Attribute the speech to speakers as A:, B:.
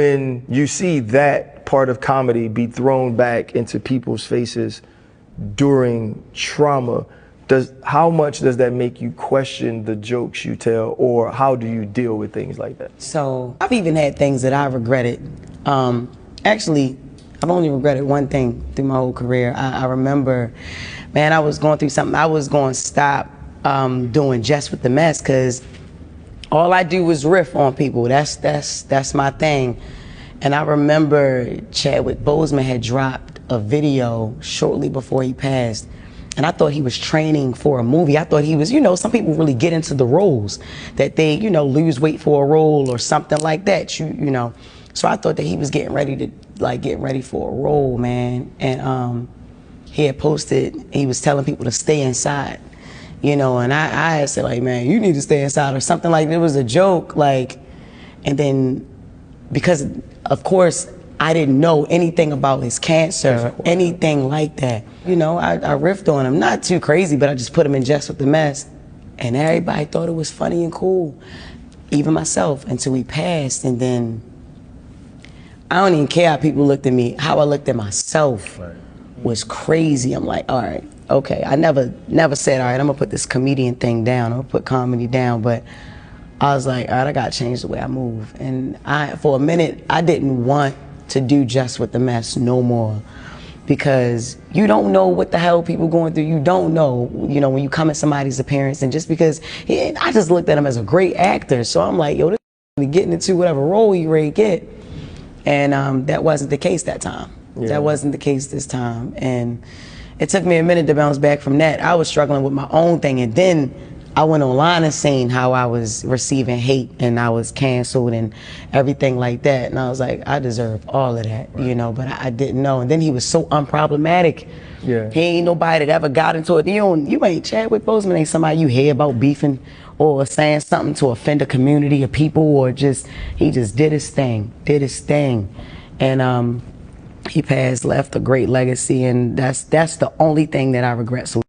A: When you see that part of comedy be thrown back into people's faces during trauma, how much does that make you question the jokes you tell, or how do you deal with things like that?
B: So I've even had things that I regretted. Actually, I've only regretted one thing through my whole career. I remember, man, I was going through something. I was going to stop doing Jess with the Mess because all I do is riff on people. That's my thing. And I remember Chadwick Boseman had dropped a video shortly before he passed. And I thought he was training for a movie. I thought he was, you know, some people really get into the roles that they, you know, lose weight for a role or something like that, you know. So I thought that he was getting ready to, like, get ready for a role, man. And he had posted, he was telling people to stay inside. You know, and I had said, like, man, you need to stay inside or something, like it was a joke, like, and then because of course I didn't know anything about his cancer, anything like that. You know, I riffed on him, not too crazy, but I just put him in Jess with the Mess, and everybody thought it was funny and cool, even myself, until he passed. And then I don't even care how people looked at me. How I looked at myself was crazy. I'm like, all right. Okay, I never said, all right, I'm gonna put this comedian thing down, I'm gonna put comedy down, but I was like, all right, I gotta change the way I move. And for a minute, I didn't want to do Jess with the Mess no more, because you don't know what the hell people going through. You don't know, you know, when you come at somebody's appearance, and just because, I just looked at him as a great actor, so I'm like, yo, this is getting into whatever role he ready to get. And that wasn't the case that time. Yeah. That wasn't the case this time. And it took me a minute to bounce back from that. I was struggling with my own thing, and then I went online and seen how I was receiving hate and I was canceled and everything like that. And I was like, I deserve all of that, you know, but I didn't know. And then he was so unproblematic. Yeah. He ain't nobody that ever got into it. You ain't Chadwick Boseman, ain't somebody you hear about beefing or saying something to offend a community of people, or just, he just did his thing. And he passed, left a great legacy, and that's the only thing that I regret. So